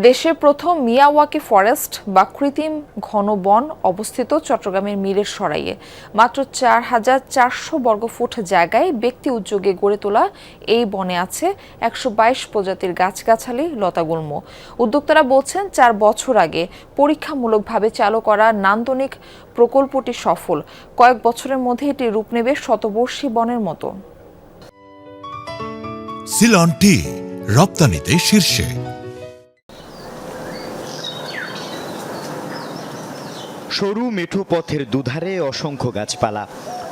দেশের প্রথম Miyawaki forest বা কৃত্রিম ঘন বন অবস্থিত চট্টগ্রামের মিরসরাইয়ে। মাত্র ৪,৪০০ বর্গফুট জায়গায় ব্যক্তি উদ্যোগে গড়ে তোলা এই বনে আছে ১২২ প্রজাতির গাছগাছালি, লতাগুল্ম। উদ্যোক্তারা বলছেন ৪ বছর আগে পরীক্ষামূলকভাবে চালু করা নান্দনিক প্রকল্পটি সফল। কয়েক বছরের মধ্যে এটি রূপ নেবে শতবর্ষী বনের মতো। সিলন টি রপ্তানিতে শীর্ষে। সরু মেঠো পথের দুধারে অসংখ্য গাছপালা,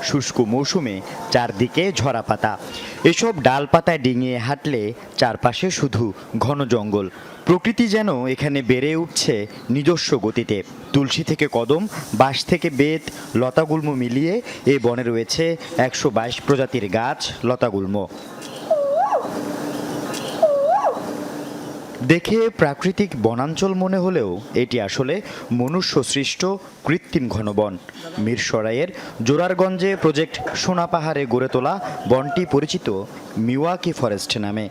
শুষ্ক মৌসুমে চারদিকে ঝরা পাতা। এসব ডালপাতায় ডিঙিয়ে হাঁটলে চারপাশে শুধু ঘন জঙ্গল। প্রকৃতি যেন এখানে বেড়ে উঠছে নিজস্ব গতিতে। তুলসী থেকে কদম, বাঁশ থেকে বেত, লতাগুল্ম মিলিয়ে এ বনে রয়েছে ১২২ প্রজাতির গাছ, লতাগুল্ম। দেখে প্রাকৃতিক বনাঞ্চল মনে হলেও এটি আসলে মনুষ্য সৃষ্ট কৃত্রিম ঘনবন। মিরসরাইয়ের জোরারগঞ্জে প্রজেক্ট সোনা পাহাড়ে গড়ে তোলা বনটি পরিচিত মিয়াওয়াকি ফরেস্ট নামে।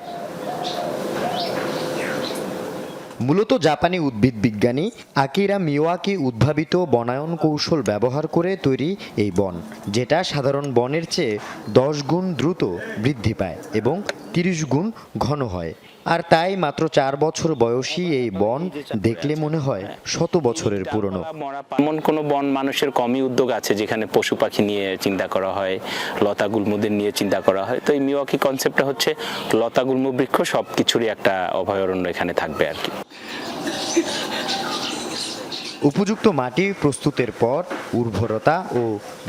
মূলত জাপানি উদ্ভিদ বিজ্ঞানী আকিরা মিয়াওয়াকি উদ্ভাবিত বনায়ন কৌশল ব্যবহার করে তৈরি এই বন, যেটা সাধারণ বনের চেয়ে 10 গুণ দ্রুত বৃদ্ধি পায় এবং 30 গুণ ঘন হয়। আর তাই মাত্র 4 বছর বয়সী এই বন দেখলে মনে হয় 100 বছরের পুরনো। এমন কোনো বন মানুষের কমই উদ্যোগ আছে যেখানে পশু পাখি নিয়ে চিন্তা করা হয়, লতা গুল্মদের নিয়ে চিন্তা করা হয়। তো এই মিয়াওয়াকি কনসেপ্টটা হচ্ছে লতা গুল্ম বৃক্ষ সবকিছুরই একটা অভয়ারণ্য এখানে থাকবে আর কি। উপযুক্ত মাটি প্রস্তুতের পর উর্বরতা ও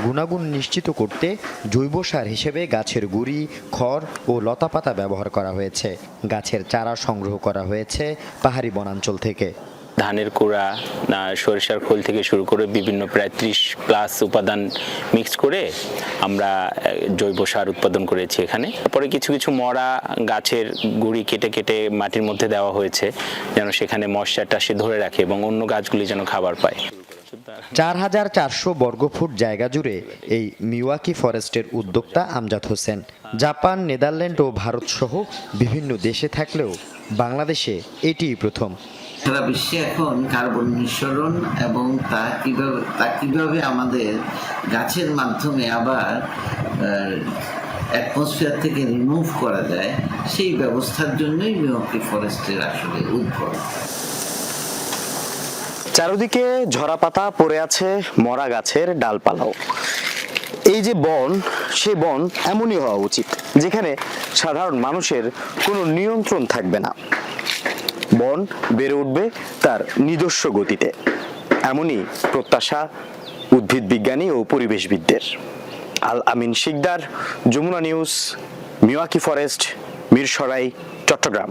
গুণাগুণ নিশ্চিত করতে জৈব সার হিসেবে গাছের গুঁড়ি, খড় ও লতাপাতা ব্যবহার করা হয়েছে। গাছের চারা সংগ্রহ করা হয়েছে পাহাড়ি বনাঞ্চল থেকে। ধানের কুড়া, সরিষার খোল থেকে শুরু করে বিভিন্ন প্রায় 30+ উপাদান মিক্স করে আমরা জৈব সার উৎপাদন করেছি এখানে। তারপরে কিছু কিছু মরা গাছের গুঁড়ি কেটে কেটে মাটির মধ্যে দেওয়া হয়েছে যেন সেখানে ময়শ্চারটা সে ধরে রাখে এবং অন্য গাছগুলি যেন খাবার পায়। ৪,৪০০ বর্গফুট জায়গা জুড়ে এই মিয়াওয়াকি ফরেস্টের উদ্যোক্তা আমজাদ হোসেন। জাপান, নেদারল্যান্ড ও ভারত সহ বিভিন্ন দেশে থাকলেও বাংলাদেশে এটিই প্রথম। সারা বিশ্বে এখন কার্বন নিঃসরণ এবং তা কিভাবে আমাদের গাছের মাধ্যমে আবার অ্যাটমসফিয়ার থেকে রিমুভ করা যায়, সেই ব্যবস্থার জন্যই মিয়াওয়াকি ফরেস্টের আসলে উদ্ভব। চারদিকে ঝরা পাতা পড়ে আছে, মরা গাছের ডালপালাও। এই যে বন, সেই বন এমনই হওয়া উচিত যেখানে সাধারণ মানুষের কোনো নিয়ন্ত্রণ থাকবে না। বন বেড়ে উঠবে তার নিজস্ব গতিতে, এমনই প্রত্যাশা উদ্ভিদ বিজ্ঞানী ও পরিবেশবিদদের। Al Amin Sikder, Jamuna news, Miyawaki forest, Mirsarai, Chittagong.